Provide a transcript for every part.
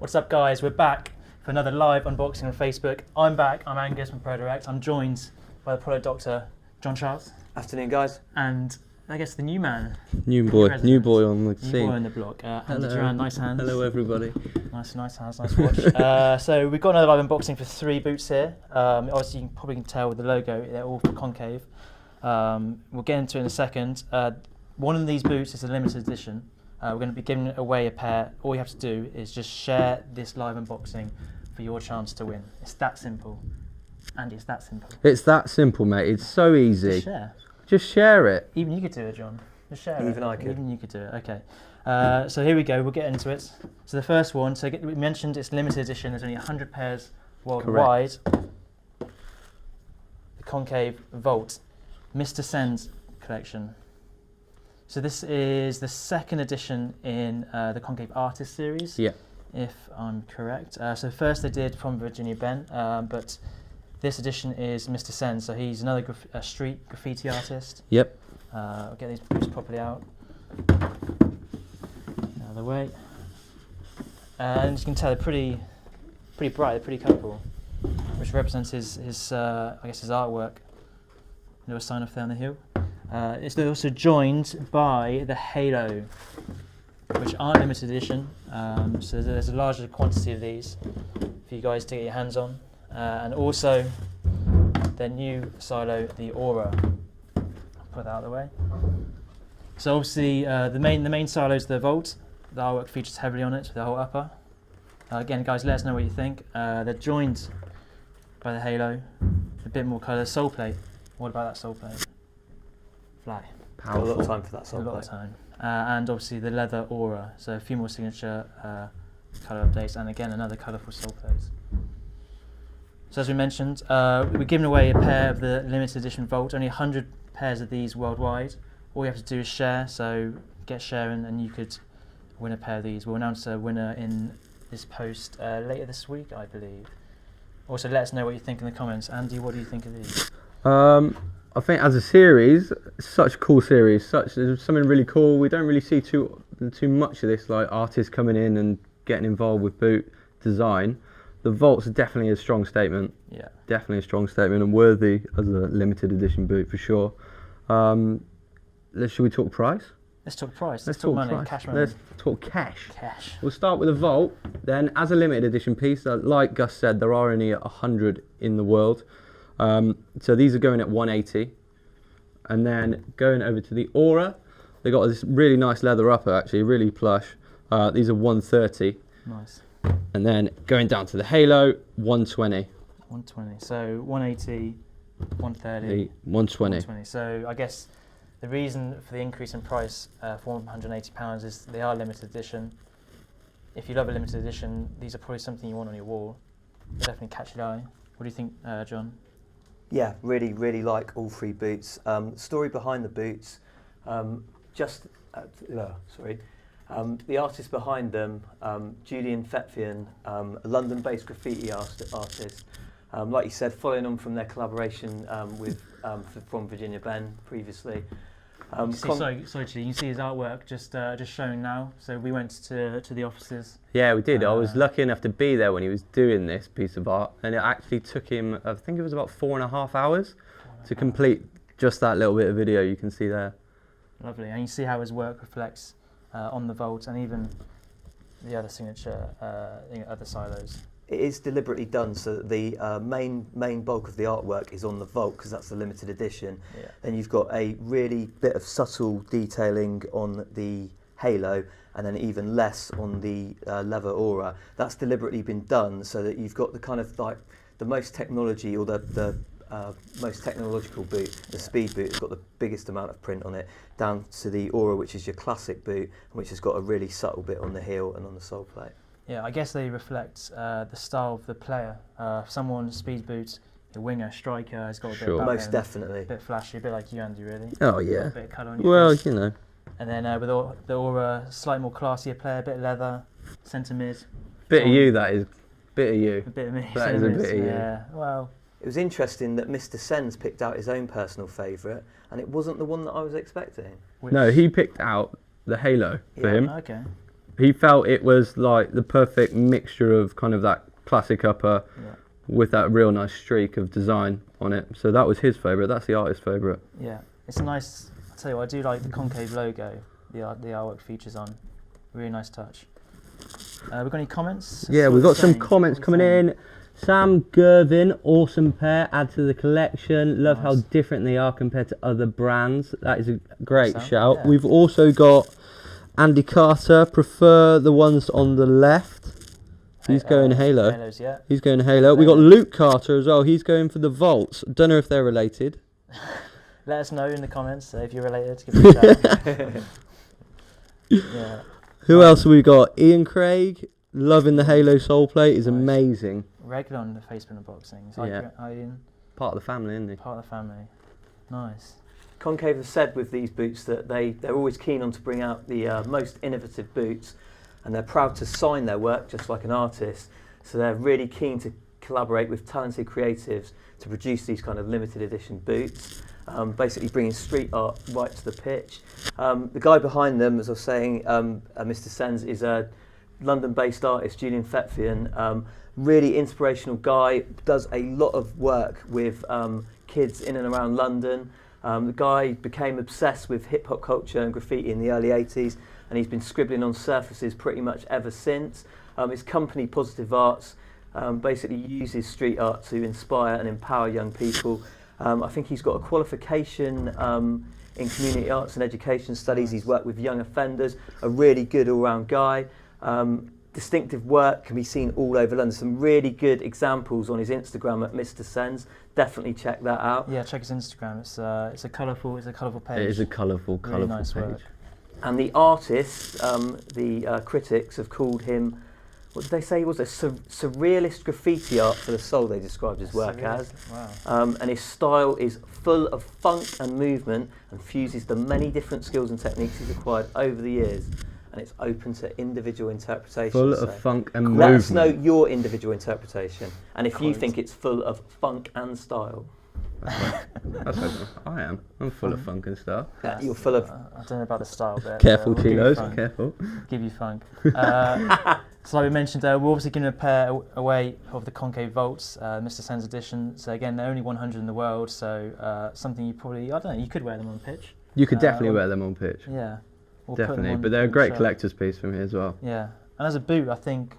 What's up, guys? We're back for another live unboxing on Facebook. I'm back. I'm Angus from ProDirect. I'm joined by the product doctor, John Charles. Afternoon, guys. And I guess the new man. New boy on the scene. New boy on the block. Andy Duran, nice hands. Hello, everybody. Nice hands, nice watch. So we've got another live unboxing for 3 boots here. Obviously, you probably can tell with the logo, they're all for Concave. We'll get into it in a second. One of these boots is a limited edition. We're going to be giving away a pair. All you have to do is just share this live unboxing for your chance to win. It's that simple. Andy, it's that simple. It's that simple, mate. It's so easy. Just share. Just share it. Even you could do it, John. Just share it. Even I could. Even you could do it. Okay. So here we go. We'll get into it. So the first one. So we mentioned it's limited edition. There's only 100 pairs worldwide. Correct. The Concave Vault, Mr. Cenz collection. So this is the 2nd edition in the Concave Artist series. Yeah. If I'm correct. So first they did from Virginia Ben, but this edition is Mr. Cenz, so he's another street graffiti artist. Yep. I'll get these boots properly out. Out of the way. And you can tell they're pretty bright, they're pretty colourful, which represents his I guess his artwork. Little sign off there on the heel. It's also joined by the Halo, which aren't limited edition. So there's a larger quantity of these for you guys to get your hands on. And also their new silo, the Aura. I'll put that out of the way. So obviously the main silo is the Vault. The artwork features heavily on it, the whole upper. Again, guys, let us know what you think. They're joined by the Halo, a bit more colour. Sole plate. What about that sole plate? Fly. Got a lot of time for that sole plate. A lot of time. And obviously the leather Aura. So a few more signature colour updates, and again another colourful sole plates. So as we mentioned, we're giving away a pair of the limited edition Vault. Only 100 pairs of these worldwide. All you have to do is share, so get sharing and you could win a pair of these. We'll announce a winner in this post later this week, I believe. Also, let us know what you think in the comments. Andy, what do you think of these? I think as a series, it's such a cool series. There's something really cool. We don't really see too much of this, like artists coming in and getting involved with boot design. The Vault's definitely a strong statement. Yeah. Definitely a strong statement and worthy as a limited edition boot for sure. Should we talk price? Let's talk price. Let's talk money. Price. Cash money. Let's talk cash. Cash. We'll start with the Vault. Then, as a limited edition piece, like Gus said, there are only 100 in the world. So these are going at 180. And then going over to the Aura, they got this really nice leather upper, actually, really plush. These are 130. Nice. And then going down to the Halo, 120. 120. So 180, 130, 120. So I guess the reason for the increase in price for £180 is they are limited edition. If you love a limited edition, these are probably something you want on your wall. They'll definitely catch your eye. What do you think, John? Yeah, really like all 3 boots. Story behind the boots, the artist behind them, Julian Fetfian, a London-based graffiti artist. Like you said, following on from their collaboration from Virginia Ben previously. Sorry, you can see his artwork just showing now. So we went to the offices. Yeah, we did. I was lucky enough to be there when he was doing this piece of art, and it actually took him, I think it was about 4.5 hours to complete just that little bit of video you can see there. Lovely, and you see how his work reflects on the Vault and even the other signature, other silos. It is deliberately done so that the main bulk of the artwork is on the Vault because that's the limited edition. Yeah. Then you've got a really bit of subtle detailing on the Halo and then even less on the leather Aura. That's deliberately been done so that you've got the kind of like the most technology or the most technological boot, the speed boot, has got the biggest amount of print on it, down to the Aura, which is your classic boot, which has got a really subtle bit on the heel and on the sole plate. Yeah, I guess they reflect the style of the player. Someone speed boots, a winger, striker has got a bit of most definitely, a bit flashy, a bit like you, Andy, really. Oh yeah. A bit of colour on your face. You know. And then with the Aura, slightly more classier player, a bit leather, centre mid. Bit of you, that is. Bit of you. A bit of me. That is a bit of you. Yeah. Well. It was interesting that Mr. Cenz picked out his own personal favourite, and it wasn't the one that I was expecting. No, he picked out the Halo for him. Okay. he felt it was like the perfect mixture of kind of that classic upper with that real nice streak of design on it. So that was his favourite. That's the artist's favourite. Yeah, it's nice. I tell you what, I do like the concave logo. The artwork features on. Really nice touch. We've got any comments? Yeah, we've got some comments coming in. Sam Gervin, awesome pair, add to the collection. Love how different they are compared to other brands. That is a great shout. Yeah. We've also got Andy Carter, prefer the ones on the left. He's going Halo. Halos, yeah. He's going Halo. We got Luke Carter as well. He's going for the Vaults. Don't know if they're related. Let us know in the comments if you're related. Give us a shout. Yeah. Who else have we got? Ian Craig, loving the Halo sole plate, is amazing. Regular on the Facebook unboxings. Ian. Part of the family, isn't he? Part of the family. Nice. Concave have said with these boots that they're always keen on to bring out the most innovative boots, and they're proud to sign their work just like an artist. So they're really keen to collaborate with talented creatives to produce these kind of limited edition boots, basically bringing street art right to the pitch. The guy behind them, as I was saying, Mr. Cenz, is a London-based artist, Julian Fetfian. Really inspirational guy, does a lot of work with kids in and around London. The guy became obsessed with hip-hop culture and graffiti in the early 80s, and he's been scribbling on surfaces pretty much ever since. His company, Positive Arts, basically uses street art to inspire and empower young people. I think he's got a qualification in community arts and education studies. He's worked with young offenders, a really good all-round guy. Distinctive work can be seen all over London. Some really good examples on his Instagram at Mr. Cenz. Definitely check that out. Yeah, check his Instagram. It's a colourful page. It is a colourful really nice page. Work. And the artists, the critics have called him, what did they say? He was a surrealist graffiti art for the soul, they described his work as. Wow. And his style is full of funk and movement and fuses the many different skills and techniques he's acquired over the years. And it's open to individual interpretation. Full of funk and let movement. Let us know your individual interpretation, and if you think it's full of funk and style. That's I am. I'm full of funk and stuff. You're full of... I don't know about the style bit. Careful, Chilos, careful. Give you funk. So like we mentioned, we're obviously giving a pair away of the Concave Vaults, Mr. Cenz edition. So again, they're only 100 in the world, so something you probably, I don't know, you could wear them on pitch. You could definitely wear them on pitch. Yeah. Definitely, but they're a great collector's piece for me as well. Yeah, and as a boot, I think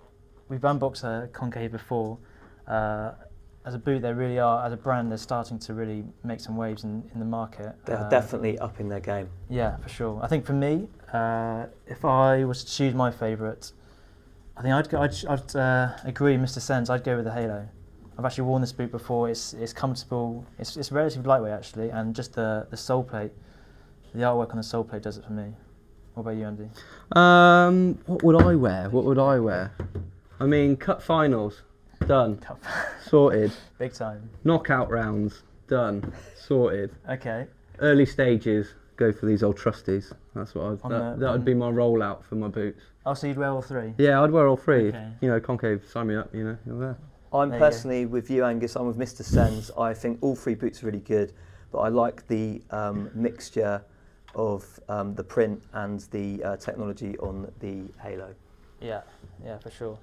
we've unboxed a Concave before. As a boot, they really are, as a brand, they're starting to really make some waves in the market. They're definitely up in their game. Yeah, for sure. I think for me, if I was to choose my favourite, I think I'd agree, Mr. Cenz, I'd go with the Halo. I've actually worn this boot before. It's comfortable. It's relatively lightweight actually, and just the sole plate, the artwork on the sole plate does it for me. What about you, Andy? What would I wear? What would I wear? I mean, cup finals, done, sorted. Big time. Knockout rounds, done, sorted. Okay. Early stages, go for these old trusties. That's what that would be my rollout for my boots. Oh, so you'd wear all three? Yeah, I'd wear all three. Okay. You know, Concave, sign me up. You know, you're there. I'm personally with you, Angus. I'm with Mr. Cenz. I think all three boots are really good, but I like the mixture of the print and the technology on the Halo. Yeah, for sure.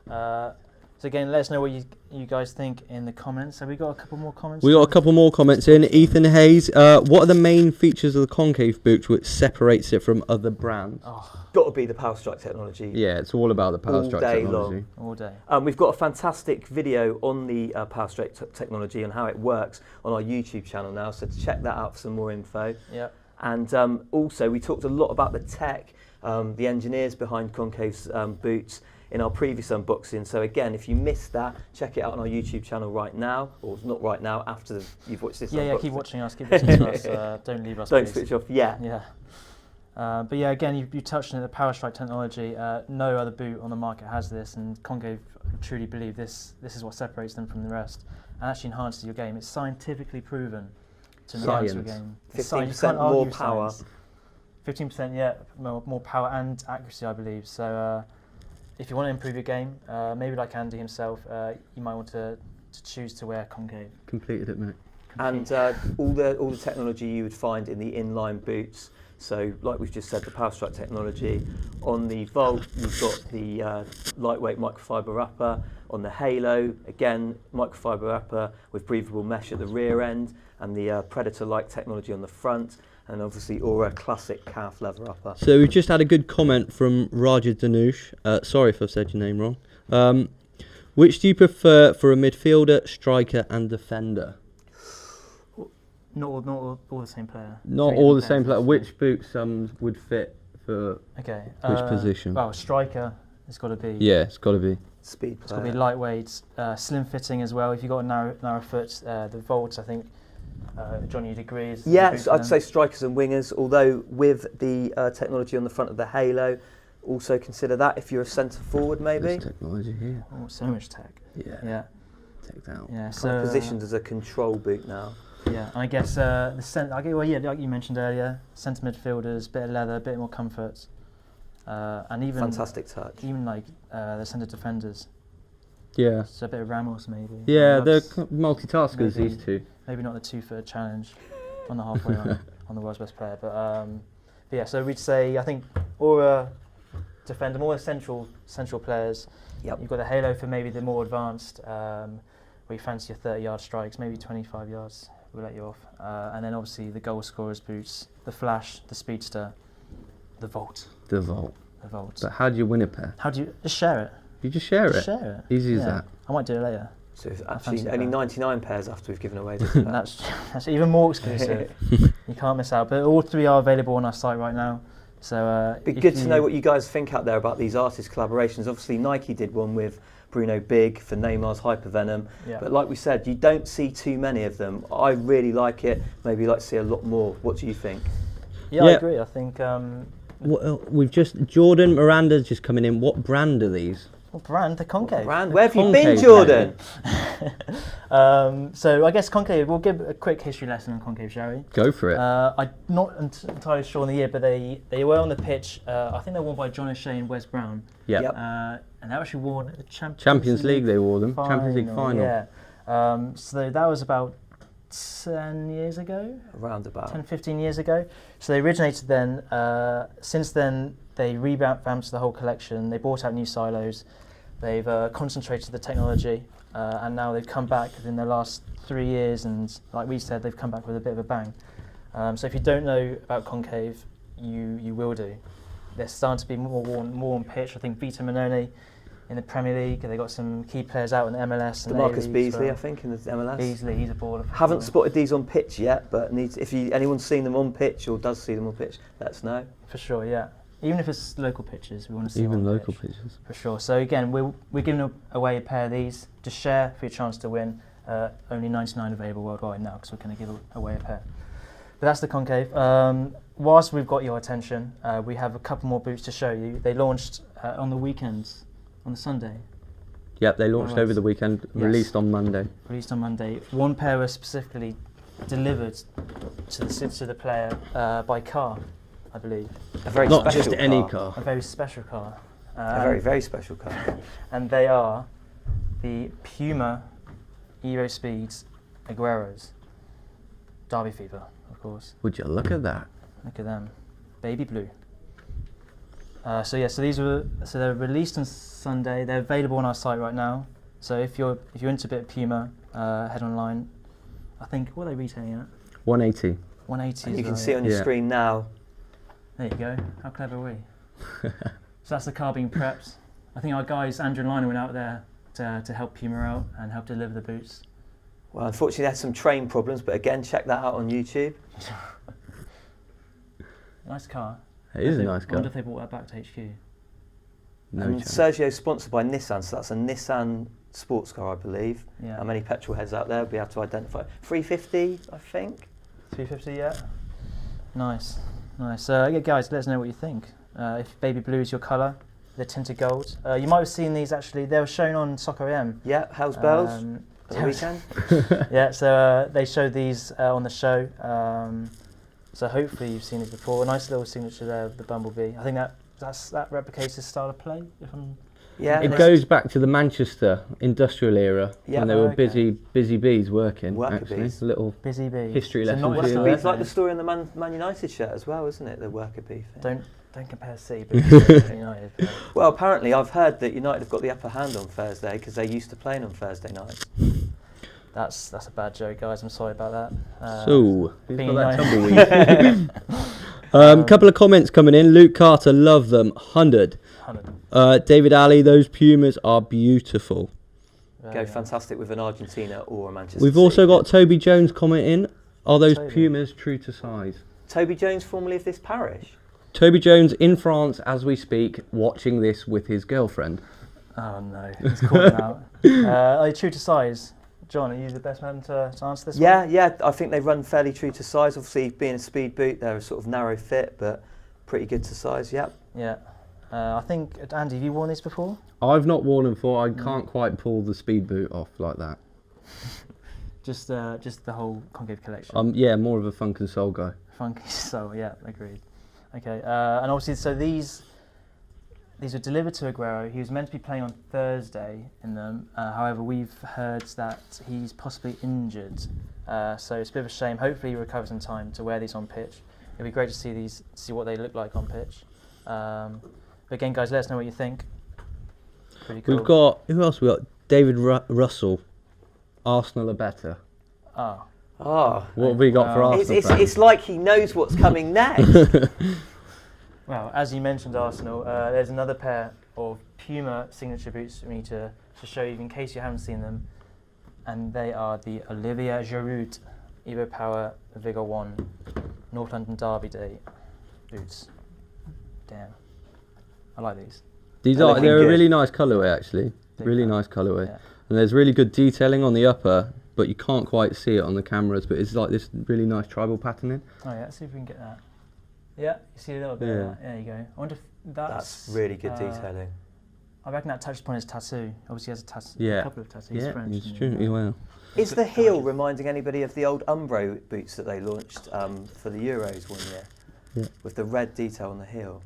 So again, let us know what you guys think in the comments. Have we got a couple more comments? We got a couple more comments in. Ethan Hayes, what are the main features of the Concave boot which separates it from other brands? Got to be the Power Strike technology. Yeah, it's all about the Power Strike technology. All day. We've got a fantastic video on the Power Strike technology and how it works on our YouTube channel now, so check that out for some more info. Yeah. And also, we talked a lot about the tech, the engineers behind Concave's boots in our previous unboxing. So again, if you missed that, check it out on our YouTube channel right now, or not right now, after you've watched this unboxing. Yeah, keep watching us, keep listening to us, don't leave us, Don't please. switch off, yeah. But yeah, again, you touched on the Power Strike technology. No other boot on the market has this, and Concave truly believe this is what separates them from the rest and actually enhances your game. It's scientifically proven to enhance your game. 15% more power. 15%, yeah, more power and accuracy, I believe. So if you want to improve your game, maybe like Andy himself, you might want to choose to wear Concave. Completed it, mate. And all the technology you would find in the inline boots. So, like we've just said, the Power Strike technology. On the Volt, you've got the lightweight microfiber wrapper. On the Halo, again, microfiber wrapper with breathable mesh at the rear end, and the Predator-like technology on the front, and obviously Aura classic calf leather upper. So we've just had a good comment from Raja Danush. Sorry if I've said your name wrong. Which do you prefer for a midfielder, striker, and defender? Not all the same player. Not Three all the different same player. players. Which boots would fit for Okay. which position? Well, striker, it's got to be. Yeah, it's got to be. Speed It's got to player. be lightweight, slim fitting as well. If you've got a narrow foot, the Volt, I think, John, you'd agree. Is Yeah, the boot for I'd them. say strikers and wingers, although with the technology on the front of the Halo, also consider that if you're a centre forward maybe. There's technology here. Oh, so much tech. Yeah. Yeah. Take that out. Yeah. Kind So of positioned as a control boot now. Yeah, and I guess like you mentioned earlier, centre midfielders, bit of leather, bit more comfort, and even Fantastic touch. even like the centre defenders. Yeah. So a bit of Ramos maybe. Yeah, they're Perhaps multitaskers, maybe- these two. maybe not the 2-foot challenge on the halfway line on the world's best player, but yeah. So we'd say I think Aura defender, more central players. Yep. You've got the Halo for maybe the more advanced, where you fancy your 30-yard strikes, maybe 25 yards. We'll let you off. And then obviously the goal scorers boots, the Flash, the Speedster, the Volt. The Volt. The Volt. But how do you win a pair? How do you just share it? You just share Just it. share it. Easy as Yeah. that. I might do it later. So it's fancy actually only that. 99 pairs after we've given away this. That's even more exclusive. You can't miss out. But all three are available on our site right now. So Be if good to know what you guys think out there about these artist collaborations. Obviously, Nike did one with Bruno Big for Neymar's Hypervenom. Yeah. But like we said, you don't see too many of them. I really like it. Maybe you'd like to see a lot more. What do you think? Yeah, I Yeah. agree. I think Well, we've just Jordan Miranda's just coming in. What brand are these? what brand? The Concave. Brand, where have you Concave, been, Jordan? So I guess Concave. We'll give a quick history lesson on Concave, shall we? Go for it. I'm not entirely sure on the year, but they were on the pitch. I think they were won by John O'Shea and Wes Brown. Yep. Yep. And they actually won the Champions League, they wore them. Champions League final. Yeah. So that was about 10 years ago, Around about. 10, 15 years ago. So they originated then. Since then, they revamped the whole collection. They brought out new silos. They've concentrated the technology, and now they've come back in the last 3 years. And like we said, they've come back with a bit of a bang. So if you don't know about Concave, you will do. They're starting to be more on pitch. I think Vito Manone in the Premier League. They got some key players out in the MLS and DeMarcus A-League as Beasley, well. I think, in the MLS. Beasley, he's a baller. Haven't spotted these on pitch yet, but if anyone's seen them on pitch or does see them on pitch, let us know. For sure, yeah. Even if it's local pitches, we want to see Even them on local pitch, pitches. for sure. So again, we're giving away a pair of these. Just share for your chance to win. Only 99 available worldwide now because we're going to give away a pair. But that's the Concave. Whilst we've got your attention, we have a couple more boots to show you. They launched on the weekends, on the Sunday. Yep, they launched Alright. over the weekend, Yes. released on Monday. Released on Monday. One pair was specifically delivered to the player by car, I believe. A very Not special just any car. car. A very special car. A very, very special car. And they are the Puma Aerospeed Agueros. Derby Fever, of course. Would you look at that? Look at them, baby blue. So they're released on Sunday. They're available on our site right now. So if you're into a bit of Puma, head online. I think what are they retailing at? 180. 180. And as you can well, see yeah. on your Yeah. screen now. There you go. How clever are we? So that's the car being prepped. I think our guys Andrew and Lionel went out there to help Puma out and help deliver the boots. Well, unfortunately, they had some train problems, but again, check that out on YouTube. Nice car. It is a nice I car. wonder if they brought that back to HQ. No And chance. Sergio's sponsored by Nissan, so that's a Nissan sports car, I believe. Yeah. How many petrol heads out there will be able to identify? 350, I think. 350, yeah. Nice. Yeah, guys, let us know what you think. If baby blue is your colour, the tinted gold. You might have seen these actually. They were shown on Soccer AM. Yeah, Hell's Bells at the weekend. Yeah, so they showed these on the show. So hopefully you've seen it before. A nice little signature there of the Bumblebee. I think that replicates his style of play. If I'm Yeah, It goes back to the Manchester industrial era Yeah. when they were Okay. busy bees working. Worker actually, bees. a little Busy bee. history So lesson not for just you the there. It's like the worker. story on the Man United shirt as well, isn't it? The worker bee thing. Don't compare City boots to United. But Well, apparently I've heard that United have got the upper hand on Thursday because they're used to playing on Thursday nights. that's a bad joke, guys. I'm sorry about that. So, who's being got that United- tumbleweed? Couple of comments coming in. Luke Carter, love them. 100. 100. David Alley, those Pumas are beautiful. Very Go nice. fantastic with an Argentina or a Manchester We've City. also got Toby Jones commenting. Are those Toby. Pumas true to size? Toby Jones, formerly of this parish. Toby Jones in France as we speak, watching this with his girlfriend. Oh no, he's called him out. Are you true to size? John, are you the best man to answer this one? Yeah, I think they run fairly true to size. Obviously, being a speed boot, they're a sort of narrow fit, but pretty good to size, yep. Yeah. I think, Andy, have you worn these before? I've not worn them before. I can't quite pull the speed boot off like that. Just the whole Concave collection. Yeah, more of a funk and soul guy. Funky soul, yeah, agreed. Okay, and obviously, so these were delivered to Aguero. He was meant to be playing on Thursday in them. However, we've heard that he's possibly injured. So it's a bit of a shame. Hopefully, he recovers in time to wear these on pitch. It'd be great to see what they look like on pitch. But again, guys, let us know what you think. Pretty cool. We've got, who else we got? David Russell. Arsenal are better. Oh. Oh, What have we got for Wow. Arsenal it's fans? like he knows what's coming next. Well, as you mentioned, Arsenal, there's another pair of Puma signature boots for me to show you in case you haven't seen them. And they are the Olivier Giroud Evo Power Vigor 1 North London Derby Day boots. Damn. I like these. They're looking They're a good. really nice colourway actually. Big Really fan. nice colourway. Yeah. And there's really good detailing on the upper, but you can't quite see it on the cameras, but it's like this really nice tribal patterning. Oh yeah, let's see if we can get that. Yeah, you see a little bit Yeah. of that. There you go. I wonder if That's really good detailing. I reckon that touched upon his tattoo. Obviously, he has a tattoo. Yeah. A couple of tattoos. He's Yeah, French. it's isn't true. he? Well. Is the heel reminding anybody of the old Umbro boots that they launched for the Euros one year? Yeah. With the red detail on the heel.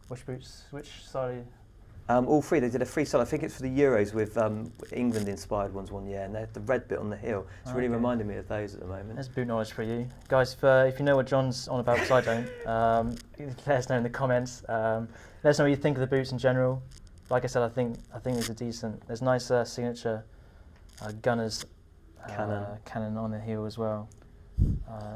Which boots? Which side? All three. They did a freestyle. I think it's for the Euros with England-inspired ones one year, and they had the red bit on the heel. It's really Okay. reminding me of those at the moment. There's boot knowledge for you, guys. If you know what John's on about, because I don't, let us know in the comments. Let us know what you think of the boots in general. Like I said, I think these are decent. There's nice signature Gunners cannon on the heel as well.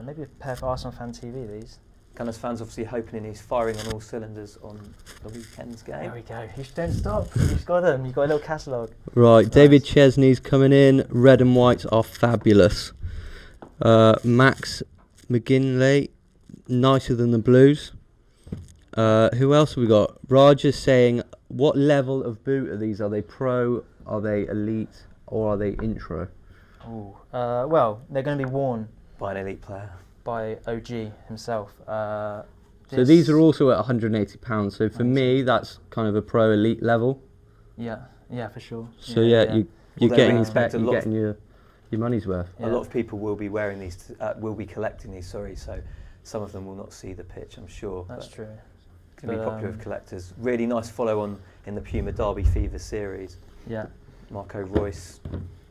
Maybe a pair for Arsenal Fan TV. These. Gunners fans obviously hoping he's firing on all cylinders on the weekend's game. There we go. You don't stop. You've got them. You've got a little catalogue. Right, Nice. David Chesney's coming in. Red and whites are fabulous. Max McGinley, nicer than the blues. Who else have we got? Raj is saying, what level of boot are these? Are they pro? Are they elite? Or are they intro? Ooh. Well, they're going to be worn By an elite player. by OG himself. So these are also at £180. So for me, that's kind of a pro elite level. Yeah, for sure. So you're Well, getting then we your expect a lot of- your money's worth. Yeah. A lot of people will be wearing these, will be collecting these, sorry, so some of them will not see the pitch, I'm sure. That's but true. It's going to be But, popular with collectors. Really nice follow on in the Puma Derby Fever series. Yeah, Marco Royce,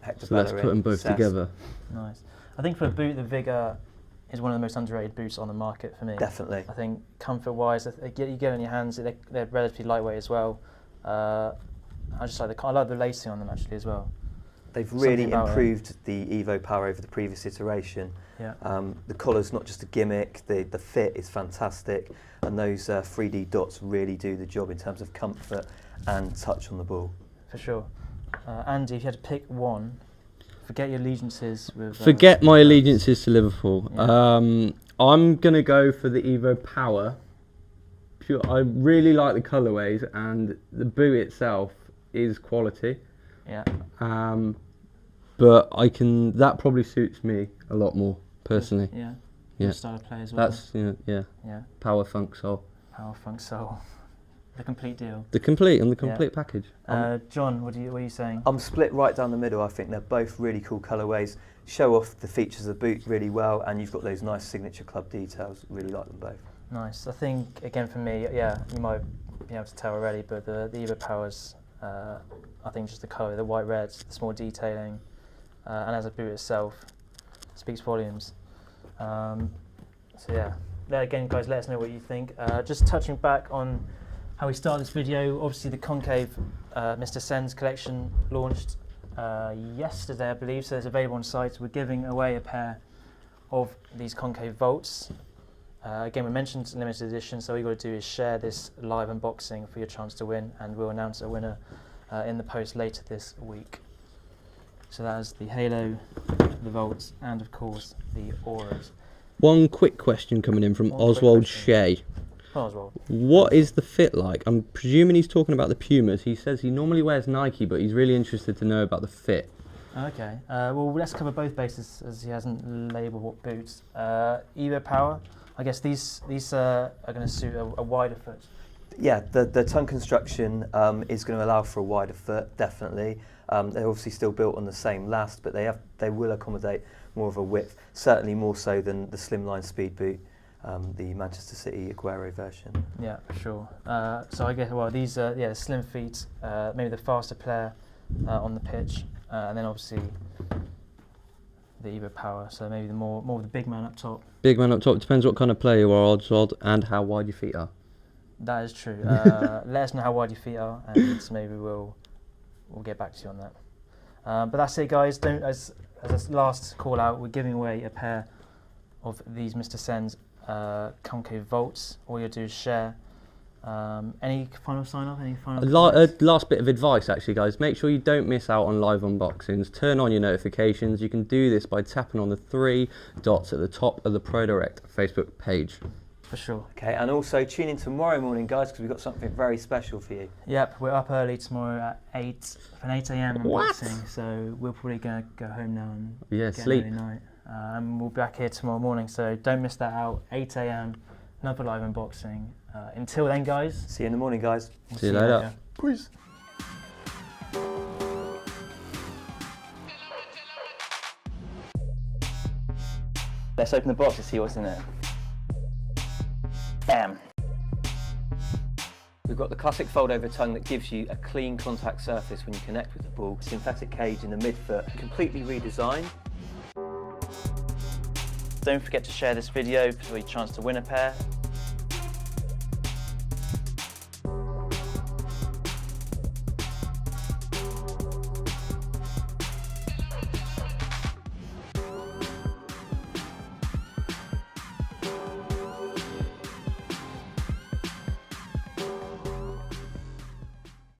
Hector So let's Bellerin, put them both Cesc. together. nice. I think for a boot, the Vigor is one of the most underrated boots on the market for me. Definitely. I think comfort-wise, you get it in your hands. They're relatively lightweight as well. I like the lacing on them actually as well. They've Something really about it. improved the Evo Power over the previous iteration. Yeah. The collar's not just a gimmick, the fit is fantastic, and those 3D dots really do the job in terms of comfort and touch on the ball. For sure. Andy, if you had to pick one, forget your allegiances with. Forget my allegiances to Liverpool. Yeah. I'm going to go for the Evo Power. I really like the colourways, and the boot itself is quality. Yeah. But that probably suits me a lot more personally. Yeah. Yeah. Your style of play as well. That's Yeah. power, funk, soul. Power, funk, soul. The complete deal. The complete package. John, what are you saying? I'm split right down the middle. I think they're both really cool colourways, show off the features of the boot really well, and you've got those nice signature club details. Really like them both. Nice. I think again for me, you might be able to tell already, but the Evo Power's I think just the colour, the white reds, the small detailing, and as a boot itself, speaks volumes. So yeah, there again, guys, let us know what you think. Just touching back on how we started this video, obviously the Concave Mr. Cenz collection launched yesterday, I believe, so it's available on site. We're giving away a pair of these Concave Volts. Again, we mentioned limited edition, so all you got to do is share this live unboxing for your chance to win, and we'll announce a winner in the post later this week. So that is the Halo, the Volts, and of course the Auras. One quick question coming in from Oswald Shea. Oswald, what is the fit like? I'm presuming he's talking about the Pumas. He says he normally wears Nike, but he's really interested to know about the fit. okay, well, let's cover both bases as he hasn't labelled what boots. Evo Power, I guess these are going to suit a wider foot. Yeah, the tongue construction is going to allow for a wider foot, definitely. They're obviously still built on the same last, but they will accommodate more of a width, certainly more so than the slimline speed boot, the Manchester City Aguero version. Yeah, for sure. So I guess, well, these are the slim feet, maybe the faster player on the pitch, and then obviously the Evo Power, so maybe the more of the big man up top. Big man up top, depends what kind of player you are, Oswald, and how wide your feet are. That is true. Let us know how wide your feet are, and maybe we'll get back to you on that. But that's it, guys. Don't, as a last call out, we're giving away a pair of these Mr. Cenz Concave Volts. All you do is share. Any final sign off? Any final last bit of advice, actually, guys. Make sure you don't miss out on live unboxings. Turn on your notifications. You can do this by tapping on the 3 dots at the top of the ProDirect Facebook page. For sure. Okay, and also tune in tomorrow morning, guys, because we've got something very special for you. Yep, we're up early tomorrow at 8 for an 8 a.m. unboxing, so we're probably going to go home now and get sleep. an early night. And we'll be back here tomorrow morning, so don't miss that out. 8 a.m. another live unboxing. Until then, guys. See you in the morning, guys. See you later. Peace. Let's open the box and see what's in it. Bam. We've got the classic fold-over tongue that gives you a clean contact surface when you connect with the ball. Synthetic cage in the midfoot, completely redesigned. Don't forget to share this video for your chance to win a pair.